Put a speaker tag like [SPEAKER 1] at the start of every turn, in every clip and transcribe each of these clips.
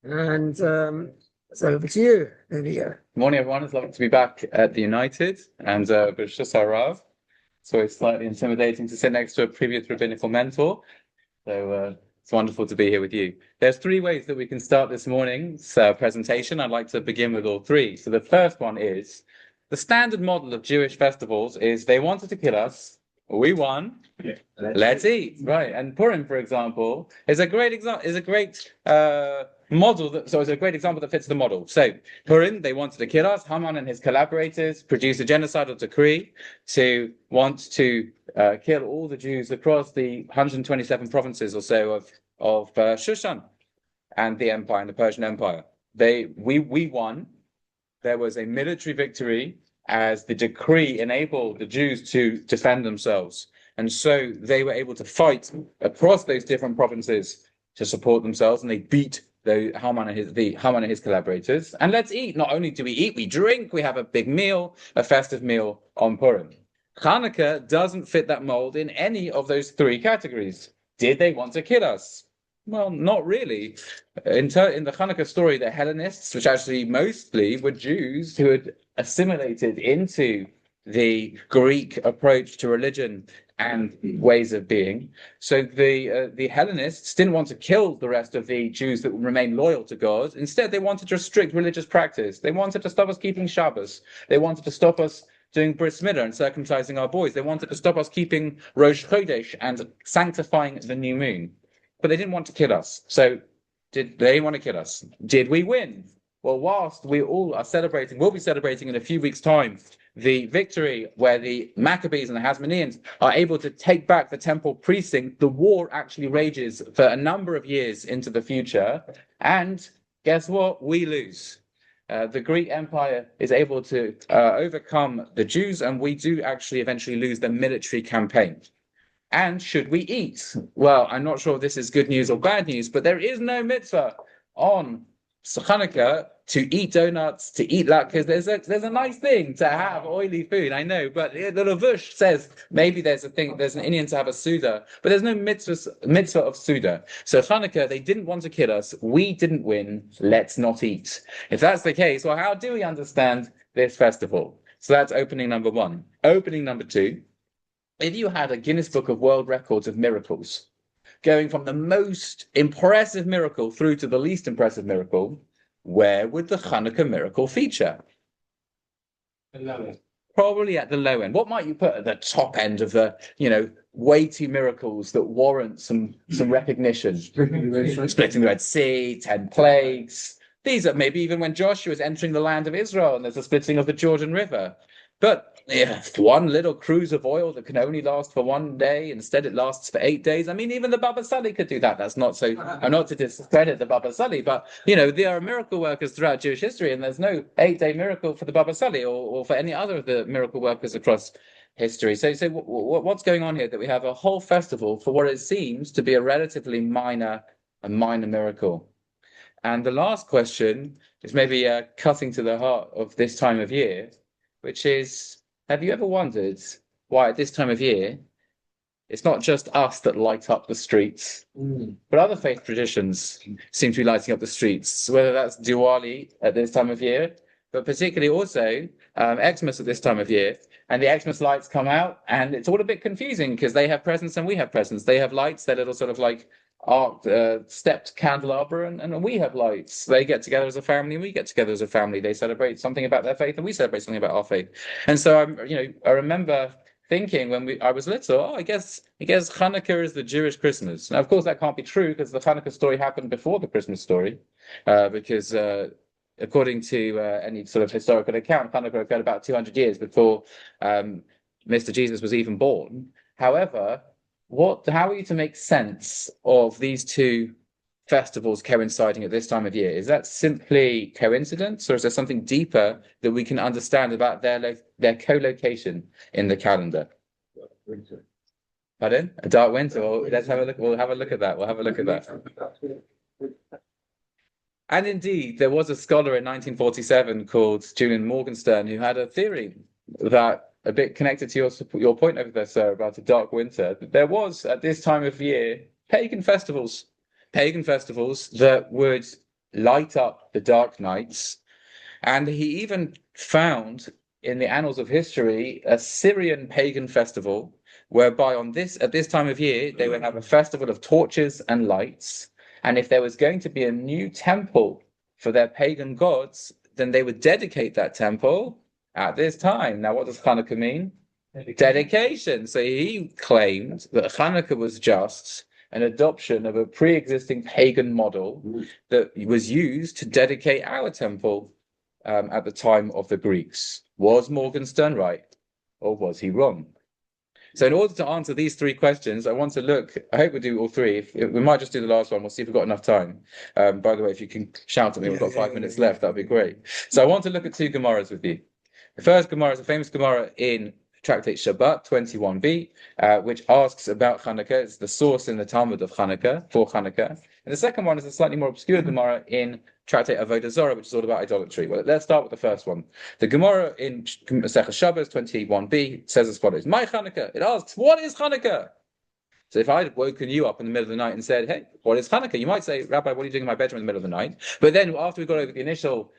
[SPEAKER 1] And so over to you. There we go.
[SPEAKER 2] Morning, everyone. It's lovely to be back at the United and B'Shus Harav. So it's slightly intimidating to sit next to a previous rabbinical mentor. So it's wonderful to be here with you. There's three ways that we can start this morning's presentation. I'd like to begin with all three. So the first one is the standard model of Jewish festivals is they wanted to kill us. We won. Yeah. Let's eat. Right. And Purim, for example, is a great example. Is a great model. It's a great example that fits the model. So Purim, they wanted to kill us. Haman and his collaborators produced a genocidal decree to want to kill all the Jews across the 127 provinces or so of Shushan and the empire, and the Persian Empire. We won. There was a military victory, as the decree enabled the Jews to defend themselves. And so they were able to fight across those different provinces to support themselves, and they beat Haman and his collaborators. And let's eat. Not only do we eat, we drink, we have a big meal, a festive meal on Purim. Hanukkah doesn't fit that mold in any of those three categories. Did they want to kill us? Well, not really. In the Hanukkah story, the Hellenists, which actually mostly were Jews who had assimilated into the Greek approach to religion and ways of being. So the Hellenists didn't want to kill the rest of the Jews that would remain loyal to God. Instead, they wanted to restrict religious practice. They wanted to stop us keeping Shabbos. They wanted to stop us doing bris milah and circumcising our boys. They wanted to stop us keeping Rosh Chodesh and sanctifying the new moon. But they didn't want to kill us. So did they want to kill us? Did we win? Well, whilst we all are celebrating, we'll be celebrating in a few weeks' time, the victory where the Maccabees and the Hasmoneans are able to take back the temple precinct, the war actually rages for a number of years into the future. And guess what? We lose. The Greek Empire is able to overcome the Jews, and we do actually eventually lose the military campaign. And should we eat? Well, I'm not sure if this is good news or bad news, but there is no mitzvah on Hanukkah to eat donuts, to eat latkes. There's a nice thing to have oily food, I know, but the Lavush says maybe there's an Indian to have a Suda, but there's no mitzvah of Suda. So Hanukkah, they didn't want to kill us. We didn't win. Let's not eat. If that's the case, well, how do we understand this festival? So that's opening number one. Opening number two. If you had a Guinness Book of World Records of miracles, going from the most impressive miracle through to the least impressive miracle, where would the Hanukkah miracle feature?
[SPEAKER 3] The low end.
[SPEAKER 2] Probably at the low end. What might you put at the top end of the, weighty miracles that warrant some recognition?
[SPEAKER 3] Splitting
[SPEAKER 2] Splitting the Red Sea, 10 plagues. These are maybe even when Joshua is entering the land of Israel and there's a splitting of the Jordan River. But one little cruise of oil that can only last for one day, instead it lasts for 8 days. I mean, even the Baba Sali could do that. That's not so, I'm not to discredit the Baba Sali, but, there are miracle workers throughout Jewish history, and there's no 8-day miracle for the Baba Sali or for any other of the miracle workers across history. So what's going on here? That we have a whole festival for what it seems to be a relatively minor miracle. And the last question is maybe cutting to the heart of this time of year, which is, have you ever wondered why at this time of year, it's not just us that light up the streets, but other faith traditions seem to be lighting up the streets, whether that's Diwali at this time of year, but particularly also Xmas at this time of year. And the Xmas lights come out, and it's all a bit confusing because they have presents and we have presents. They have lights, they're little sort of like stepped candelabra, and we have lights. They get together as a family and we get together as a family. They celebrate something about their faith and we celebrate something about our faith. And so I remember thinking when I was little, I guess Hanukkah is the Jewish Christmas. Now, of course, that can't be true because the Hanukkah story happened before the Christmas story, because according to any sort of historical account, Hanukkah occurred about 200 years before Mr. Jesus was even born. However, how are you to make sense of these two festivals coinciding at this time of year? Is that simply coincidence, or is there something deeper that we can understand about their co-location in the calendar?
[SPEAKER 3] Winter.
[SPEAKER 2] Pardon? A dark winter? Well, let's have a look. We'll have a look at that. And indeed, there was a scholar in 1947 called Julian Morgenstern who had a theory that, a bit connected to your point over there, sir, about a dark winter, there was at this time of year pagan festivals pagan festivals that would light up the dark nights. And he even found in the annals of history a Syrian pagan festival whereby at this time of year they would have a festival of torches and lights. And if there was going to be a new temple for their pagan gods, then they would dedicate that temple at this time. Now, what does Hanukkah mean? Dedication. So he claimed that Hanukkah was just an adoption of a pre-existing pagan model that was used to dedicate our temple at the time of the Greeks. Was Morgenstern right, or was he wrong? So in order to answer these three questions, I hope we do all three. We might just do the last one. We'll see if we've got enough time. By the way, if you can shout at me, we've got 5 minutes left. That'd be great. So I want to look at two Gemaras with you. The first Gemara is a famous Gemara in Tractate Shabbat 21b, which asks about Hanukkah. It's the source in the Talmud of Hanukkah, for Hanukkah. And the second one is a slightly more obscure Gemara in Tractate Avodah Zarah, which is all about idolatry. Well, let's start with the first one. The Gemara in Masechah Shabbos 21b says as follows: My Hanukkah. It asks, what is Hanukkah? So if I had woken you up in the middle of the night and said, hey, what is Hanukkah? You might say, Rabbi, what are you doing in my bedroom in the middle of the night? But then after we got over the initial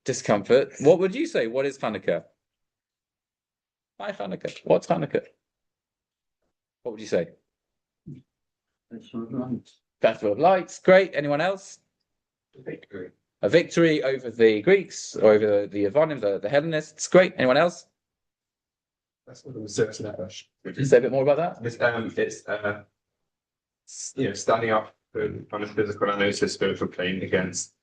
[SPEAKER 2] discomfort, what would you say? What is Hanukkah? My Hanukkah. What's Hanukkah? What would you say? Festival of Lights. Great. Anyone else?
[SPEAKER 3] Victory.
[SPEAKER 2] A victory over the Greeks, or over the Yevonim, the Hellenists. Great. Anyone else?
[SPEAKER 3] That's what it was. Say
[SPEAKER 2] a bit more about that.
[SPEAKER 3] It's standing up on a physical and also spiritual plane against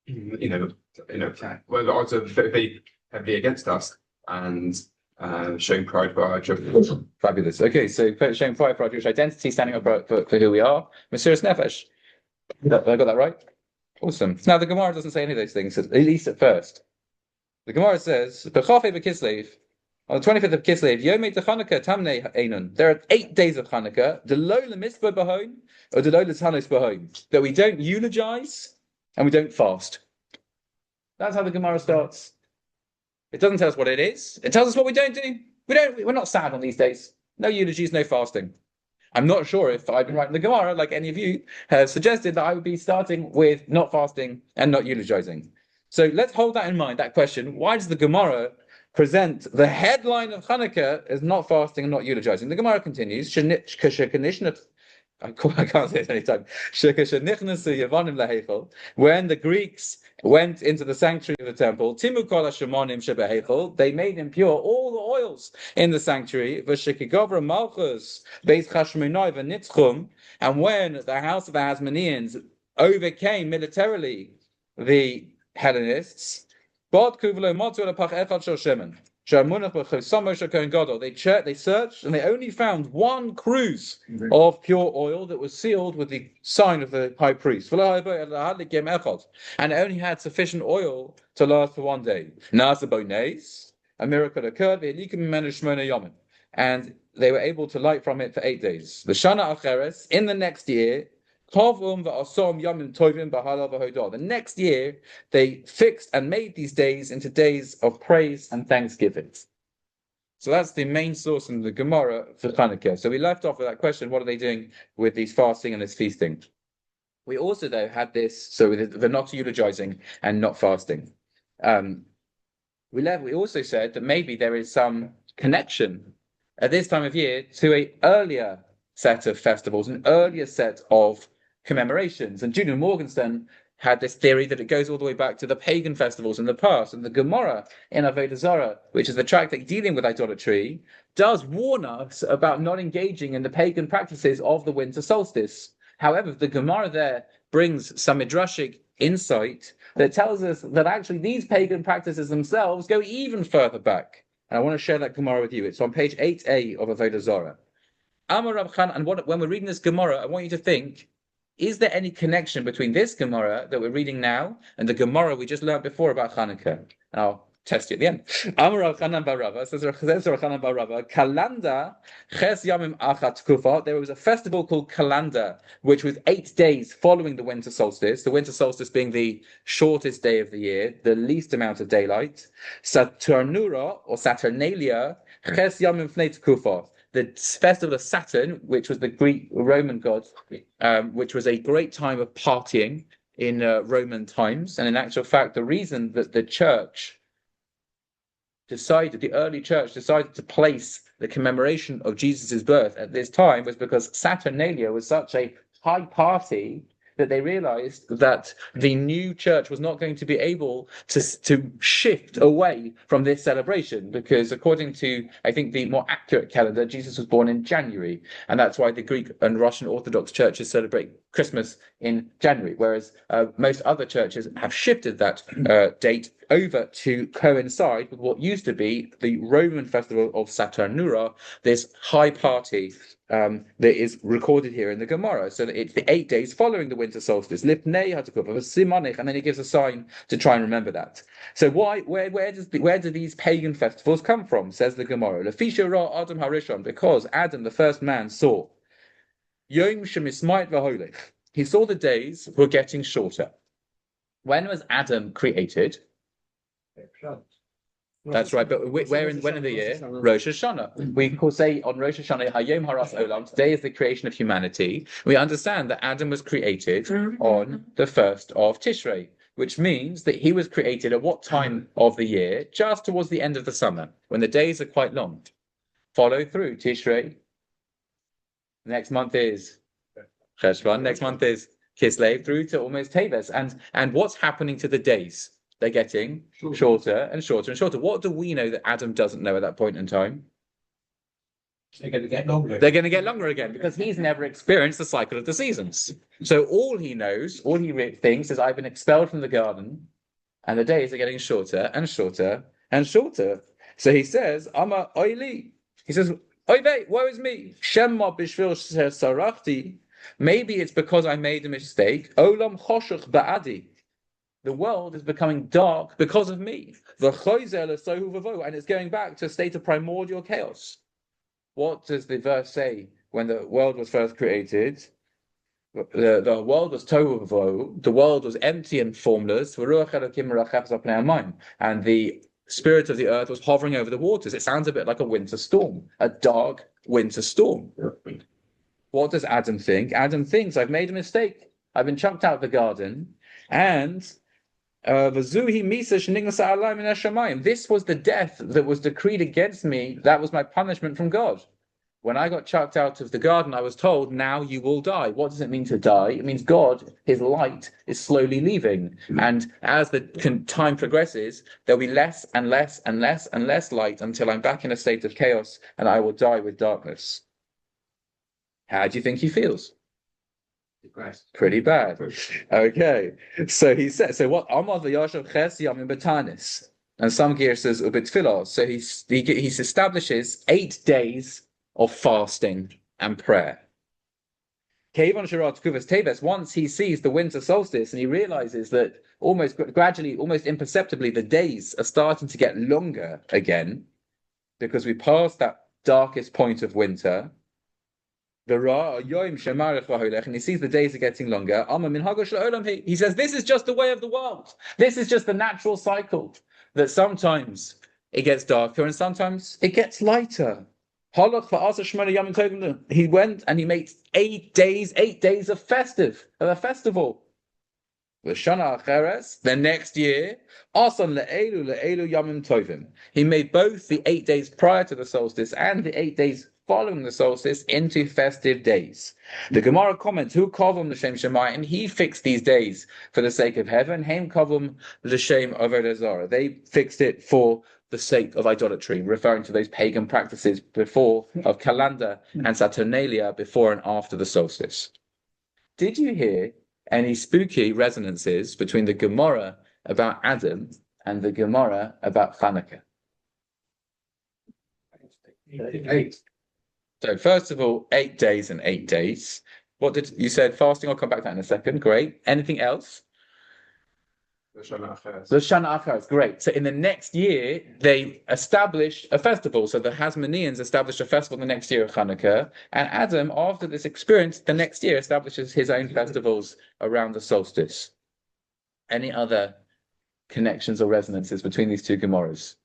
[SPEAKER 3] well, the odds are very heavily against us, and showing pride for our Jewish.
[SPEAKER 2] Fabulous. Okay, so showing pride for our Jewish identity, standing up for who we are. Mesiras Nefesh. Have I got that right? Awesome. Now the Gemara doesn't say any of those things, at least at first. The Gemara says, "B'chafei b'Kislev." On the 25th of Kislev, Yomei Chanukah Tamnei Einun. There are 8 days of Hanukkah, Delo L'Mitzvah B'Hoim, or Delo L'Tanos B'Hoim, that we don't eulogize and we don't fast. That's how the Gemara starts. It doesn't tell us what it is. It tells us what we don't do. We're not sad on these days. No eulogies, no fasting. I'm not sure if I've been writing the Gemara, like any of you have suggested, that I would be starting with not fasting and not eulogizing. So let's hold that in mind, that question. Why does the Gemara present the headline of Hanukkah as not fasting and not eulogizing? The Gemara continues, I can't say it any time. When the Greeks went into the sanctuary of the temple, they made impure all the oils in the sanctuary. And when the house of the Hasmoneans overcame militarily the Hellenists, they searched and they only found one cruse of pure oil that was sealed with the sign of the high priest. And it only had sufficient oil to last for 1 day. A miracle occurred, and they were able to light from it for 8 days. In the next year, the next year, they fixed and made these days into days of praise and thanksgiving. So that's the main source in the Gemara for Hanukkah. So we left off with that question: what are they doing with these fasting and this feasting? We also, though, had this, so the not eulogizing and not fasting. We also said that maybe there is some connection at this time of year to an earlier set of festivals, an earlier set of commemorations. And Julian Morgenstern had this theory that it goes all the way back to the pagan festivals in the past. And the Gemara in Avodah Zarah, which is the tractate dealing with idolatry, does warn us about not engaging in the pagan practices of the winter solstice. However, the Gemara there brings some midrashic insight that tells us that actually these pagan practices themselves go even further back. And I want to share that Gemara with you. It's on page 8a of Avodah Zarah. Amar Rav Chan, and when we're reading this Gemara, I want you to think, is there any connection between this Gemara that we're reading now and the Gemara we just learned before about Hanukkah? And I'll test you at the end. Amar Rav Chanan bar Rava, says Rav Chanan bar Rava, Kalanda ches yamim achat kufa. There was a festival called Kalanda, which was 8 days following the winter solstice. The winter solstice being the shortest day of the year, the least amount of daylight. Saturnura or Saturnalia ches yamim fnei kufa. the festival of Saturn, which was the Greek Roman god, which was a great time of partying in Roman times. And in actual fact, the reason that the early church decided to place the commemoration of Jesus' birth at this time was because Saturnalia was such a high party that they realized that the new church was not going to be able to shift away from this celebration, because according to, I think, the more accurate calendar, Jesus was born in January, and that's why the Greek and Russian Orthodox churches celebrate Christmas in January, whereas most other churches have shifted that date over to coincide with what used to be the Roman festival of Saturnura, this high party that is recorded here in the Gemara. So that it's the 8 days following the winter solstice. Lipnei Hatakuf, and then he gives a sign to try and remember that. So where do these pagan festivals come from? Says the Gemara. Lefisha ra Adam Harishon, because Adam, the first man, saw Yom Shemismait v'Holech. He saw the days were getting shorter. When was Adam created? That's right, but when in the year? Rosh Hashanah. We could say on Rosh Hashanah, Hayom Haras Olam, today is the creation of humanity. We understand that Adam was created on the 1st of Tishrei, which means that he was created at what time of the year? Just towards the end of the summer, when the days are quite long. Follow through Tishrei. Next month is Cheshvan. Next month is Kislev, through to almost Teves. And what's happening to the days? They're getting shorter and shorter and shorter. What do we know that Adam doesn't know at that point in time?
[SPEAKER 4] They're going to get longer.
[SPEAKER 2] They're going to get longer again, because he's never experienced the cycle of the seasons. So all he knows, all he thinks is, I've been expelled from the garden, and the days are getting shorter and shorter and shorter. So he says, Ama oili. He says, Oy, woe is me. Shemma bishvil sarachti. Maybe it's because I made a mistake. Olam choshuch ba'adi. The world is becoming dark because of me. And it's going back to a state of primordial chaos. What does the verse say when the world was first created? The world was tohu v'vohu. The world was empty and formless. And the spirit of the earth was hovering over the waters. It sounds a bit like a winter storm, a dark winter storm. What does Adam think? Adam thinks, I've made a mistake. I've been chucked out of the garden, and this was the death that was decreed against me. That was my punishment from God. When I got chucked out of the garden, I was told, now you will die. What does it mean to die? It means God, his light, is slowly leaving. And as the time progresses, there'll be less and less and less and less light until I'm back in a state of chaos and I will die with darkness. How do you think he feels?
[SPEAKER 4] Depressed.
[SPEAKER 2] Pretty bad. Okay. So he said, so what? Amar v'yashav ches yamim b'tanis. And some gear says ubitfilah. So he establishes 8 days of fasting and prayer. Kevon Shirat Kuvas Teves, once he sees the winter solstice and he realizes that almost gradually, almost imperceptibly, the days are starting to get longer again, because we passed that darkest point of winter. And he sees the days are getting longer. He says, this is just the way of the world. This is just the natural cycle, that sometimes it gets darker and sometimes it gets lighter. He went and he made 8 days of a festival. The next year, he made both the 8 days prior to the solstice and the 8 days following the solstice into festive days. The Gemara comments, "Who kavum l'shem shemayim?" He fixed these days for the sake of heaven. Heim kavum l'shem avodah zarah. They fixed it for the sake of idolatry, referring to those pagan practices before of Calendar and Saturnalia before and after the solstice. Did you hear any spooky resonances between the Gemara about Adam and the Gemara about Hanukkah?
[SPEAKER 4] 8.
[SPEAKER 2] So first of all, 8 days and 8 days. What did you said? Fasting. I'll come back to that in a second. Great. Anything else? The Shana Acharis. Great. So in the next year, they established a festival. So the Hasmoneans established a festival the next year of Hanukkah. And Adam, after this experience, the next year establishes his own festivals around the solstice. Any other connections or resonances between these two Gemaras?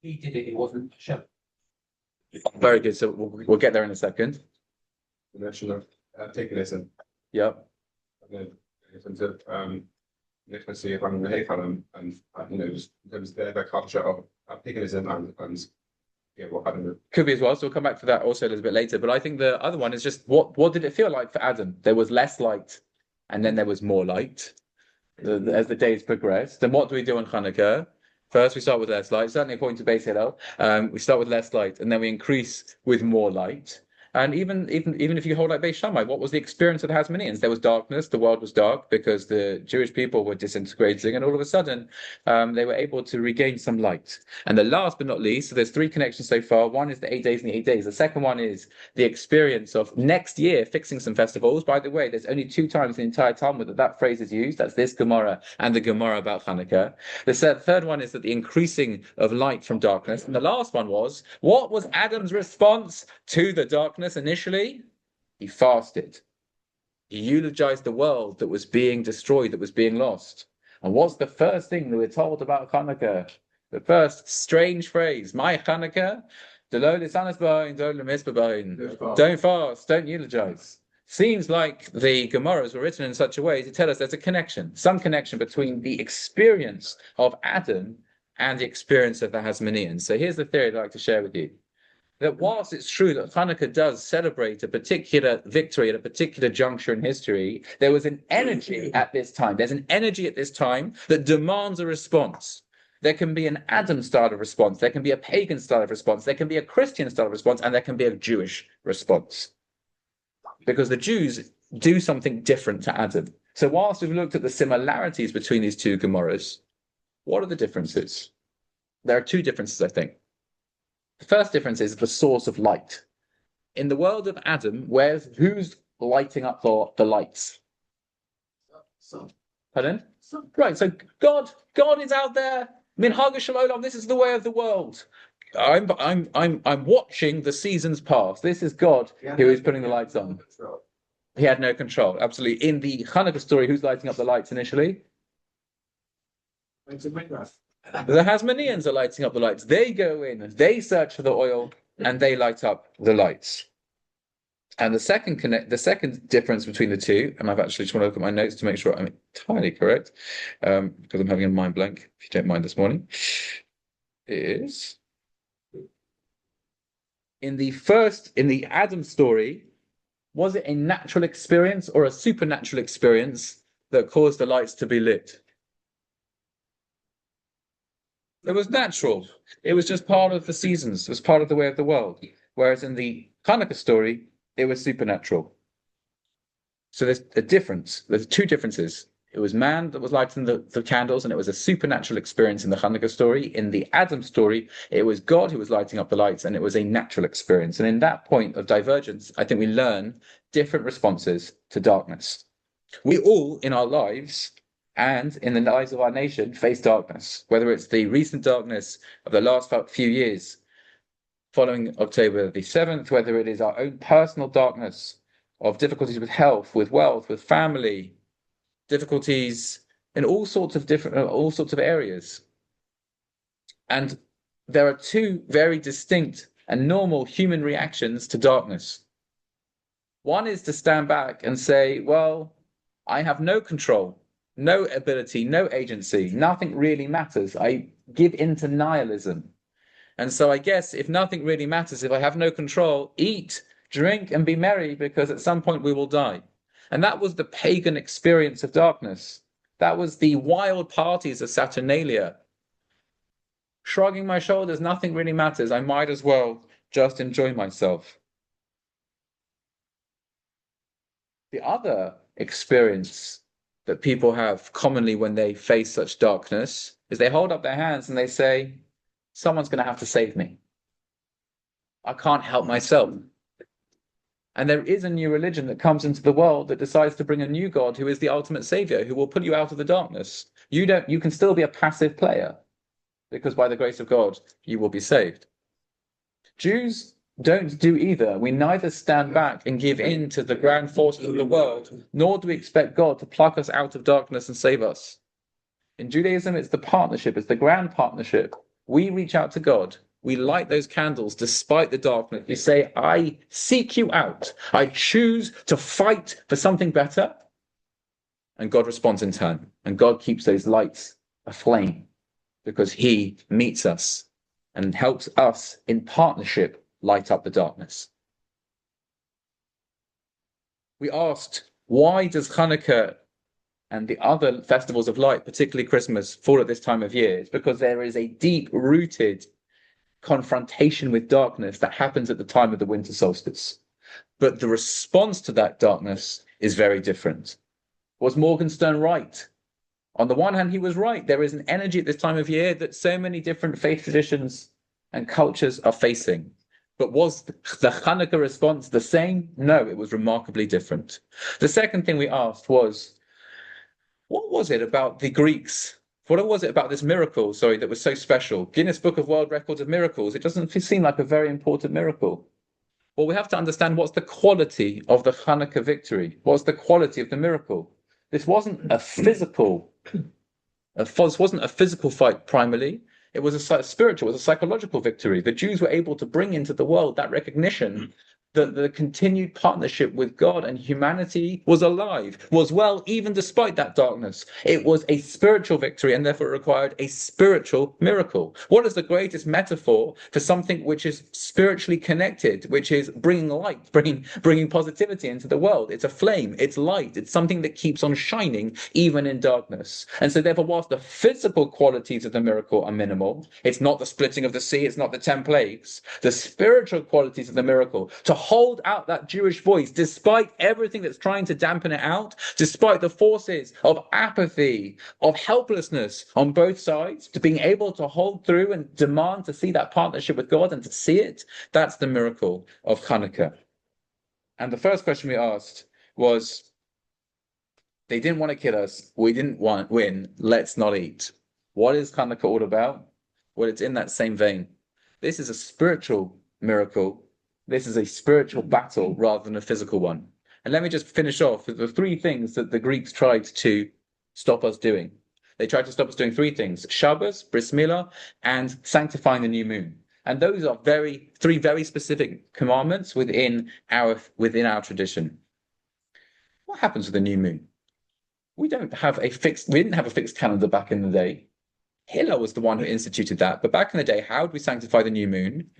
[SPEAKER 4] He did it. It wasn't Hashem.
[SPEAKER 2] Very good. So we'll get there in a second.
[SPEAKER 3] The notion of paganism.
[SPEAKER 2] Yep.
[SPEAKER 3] In terms of literacy from the Hayfallen and just in terms of their culture of paganism and yeah, what kind of
[SPEAKER 2] Could be as well. So we'll come back to that also a little bit later. But I think the other one is just what did it feel like for Adam? There was less light, and then there was more light as the days progressed. Then what do we do on Hanukkah? First, we start with less light. Certainly, according to Beis Hillel, we start with less light, and then we increase with more light. And even if you hold like Beis Shammai, what was the experience of the Hasmoneans? There was darkness. The world was dark because the Jewish people were disintegrating, and all of a sudden, they were able to regain some light. And the last but not least, so there's three connections so far. One is the 8 days and the 8 days. The second one is the experience of next year fixing some festivals. By the way, there's only 2 times in the entire Talmud that phrase is used. That's this Gemara and the Gemara about Hanukkah. The third one is that the increasing of light from darkness. And the last one was, what was Adam's response to the darkness initially? He fasted. He eulogized the world that was being destroyed, that was being lost. And what's the first thing that we're told about Hanukkah? The first strange phrase, my Hanukkah, don't fast, don't eulogize. Seems like the Gemaras were written in such a way to tell us there's a connection, some connection between the experience of Adam and the experience of the Hasmoneans. So here's the theory I'd like to share with you. That whilst it's true that Hanukkah does celebrate a particular victory at a particular juncture in history, there was an energy at this time. There's an energy at this time that demands a response. There can be an Adam style of response. There can be a pagan style of response. There can be a Christian style of response. And there can be a Jewish response. Because the Jews do something different to Adam. So whilst we've looked at the similarities between these two Gemaras, what are the differences? There are 2 differences, I think. The first difference is the source of light. In the world of Adam, who's lighting up the lights?
[SPEAKER 4] Sun.
[SPEAKER 2] Pardon? Sun. Right, so God is out there. Minhag Shalom, this is the way of the world. I'm watching the seasons pass. This is God who is putting the lights on. He had no control, absolutely. In the Hanukkah story, who's lighting up the lights initially? The Hasmoneans are lighting up the lights. They go in, they search for the oil, and they light up the lights. And the second difference between the two, and I've actually just want to look at my notes to make sure I'm entirely correct, because I'm having a mind blank, if you don't mind this morning, is in the Adam story, was it a natural experience or a supernatural experience that caused the lights to be lit? It was natural. It was just part of the seasons. It was part of the way of the world. Whereas in the Hanukkah story, it was supernatural. So there's a difference. There's 2 differences. It was man that was lighting the candles, and it was a supernatural experience in the Hanukkah story. In the Adam story, it was God who was lighting up the lights, and it was a natural experience. And in that point of divergence, I think we learn different responses to darkness. We all, in our lives, and in the lives of our nation, face darkness, whether it's the recent darkness of the last few years following October the 7th, whether it is our own personal darkness of difficulties with health, with wealth, with family, difficulties in all sorts of areas. And there are 2 very distinct and normal human reactions to darkness. One is to stand back and say, well, I have no control. No ability, no agency, nothing really matters. I give into nihilism. And so I guess if nothing really matters, if I have no control, eat, drink, and be merry, because at some point we will die. And that was the pagan experience of darkness. That was the wild parties of Saturnalia. Shrugging my shoulders, nothing really matters. I might as well just enjoy myself. The other experience that people have commonly when they face such darkness is they hold up their hands and they say, someone's going to have to save me. I can't help myself. And there is a new religion that comes into the world that decides to bring a new God who is the ultimate savior, who will put you out of the darkness. You can still be a passive player, because by the grace of God, you will be saved. Jews don't do either. We neither stand back and give in to the grand forces of the world, nor do we expect God to pluck us out of darkness and save us. In Judaism, it's the partnership, it's the grand partnership. We reach out to God, We light those candles despite the darkness. We say, I seek you out. I choose to fight for something better. And God responds in turn. And God keeps those lights aflame because he meets us and helps us in partnership light up the darkness. We asked, why does Hanukkah and the other festivals of light, particularly Christmas, fall at this time of year? It's because there is a deep-rooted confrontation with darkness that happens at the time of the winter solstice. But the response to that darkness is very different. Was Morgenstern right? On the one hand, he was right. There is an energy at this time of year that so many different faith traditions and cultures are facing. But was the Hanukkah response the same? No, it was remarkably different. The second thing we asked was, what was it about the Greeks? What was it about this miracle, that was so special? Guinness Book of World Records of Miracles. It doesn't seem like a very important miracle. Well, we have to understand what's the quality of the Hanukkah victory. What's the quality of the miracle? This wasn't a physical fight primarily. It was a spiritual, it was a psychological victory. The Jews were able to bring into the world that recognition that the continued partnership with God and humanity was alive, was well, even despite that darkness. It was a spiritual victory and therefore it required a spiritual miracle. What is the greatest metaphor for something which is spiritually connected, which is bringing light, bringing positivity into the world? It's a flame, it's light, it's something that keeps on shining even in darkness. And so therefore, whilst the physical qualities of the miracle are minimal, it's not the splitting of the sea, it's not the 10 plagues, the spiritual qualities of the miracle, to hold out that Jewish voice despite everything that's trying to dampen it out, despite the forces of apathy, of helplessness on both sides, to being able to hold through and demand to see that partnership with God and to see it, that's the miracle of Hanukkah. And the first question we asked was, they didn't want to kill us, we didn't win, let's not eat. What is Hanukkah all about? Well, it's in that same vein. This is a spiritual miracle. This is a spiritual battle rather than a physical one. And let me just finish off with the three things that the Greeks tried to stop us doing. They tried to stop us doing three things: Shabbos, Bris Milah, and sanctifying the new moon. And those are three very specific commandments within our tradition. What happens with the new moon? We didn't have a fixed calendar back in the day. Hillel was the one who instituted that. But back in the day, how would we sanctify the new moon?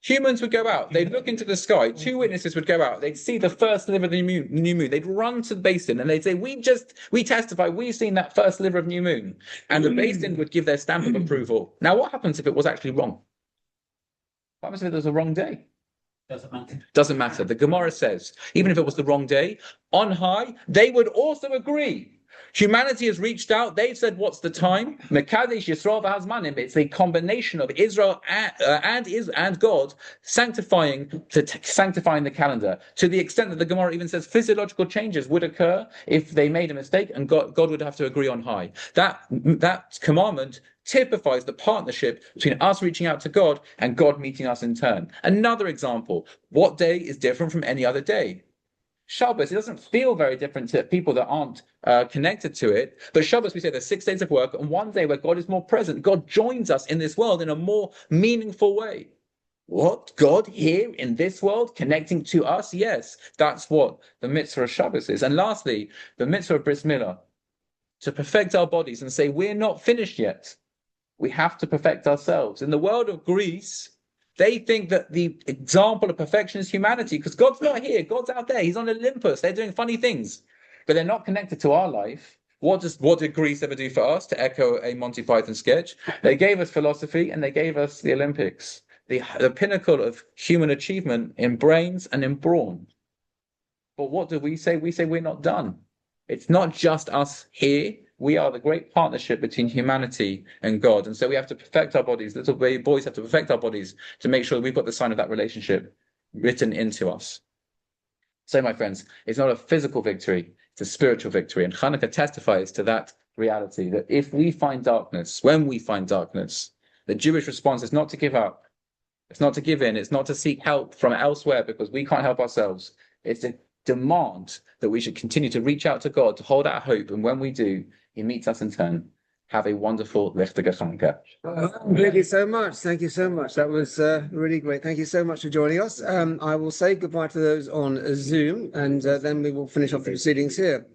[SPEAKER 2] Humans would go out. They'd look into the sky. Two witnesses would go out. They'd see the first sliver of the new moon. They'd run to the basin and they'd say, we testify, we've seen that first sliver of new moon. And the basin would give their stamp of approval. Now, what happens if it was actually wrong? What happens if it was a wrong day? Doesn't matter. The Gemara says, even if it was the wrong day, on high, they would also agree. Humanity has reached out. They've said, what's the time? Mekadesh Yisrael v'Hazmanim. It's a combination of Israel and God sanctifying the calendar, to the extent that the Gemara even says physiological changes would occur if they made a mistake, and God would have to agree on high. That commandment typifies the partnership between us reaching out to God and God meeting us in turn. Another example: what day is different from any other day? Shabbos, it doesn't feel very different to people that aren't connected to it. But Shabbos, we say there's 6 days of work and one day where God is more present. God joins us in this world in a more meaningful way. What? God here in this world connecting to us? Yes, that's what the mitzvah of Shabbos is. And lastly, the mitzvah of Bris Milah, to perfect our bodies and say, we're not finished yet. We have to perfect ourselves. In the world of Greece, they think that the example of perfection is humanity, because God's not here. God's out there. He's on Olympus. They're doing funny things, but they're not connected to our life. What did Greece ever do for us? To echo a Monty Python sketch, they gave us philosophy and they gave us the Olympics, the pinnacle of human achievement in brains and in brawn. But what do we say? We say we're not done. It's not just us here. We are the great partnership between humanity and God. And so we have to perfect our bodies. Little baby boys have to perfect our bodies to make sure that we've got the sign of that relationship written into us. So, my friends, it's not a physical victory, it's a spiritual victory. And Hanukkah testifies to that reality, that if we find darkness, when we find darkness, the Jewish response is not to give up. It's not to give in. It's not to seek help from elsewhere because we can't help ourselves. It's to demand that we should continue to reach out to God, to hold out hope. And when we do, He meets us in turn. Have a wonderful Lichtige Chanukah.
[SPEAKER 1] Thank you so much. Thank you so much. That was really great. Thank you so much for joining us. I will say goodbye to those on Zoom, and then we will finish off the proceedings here.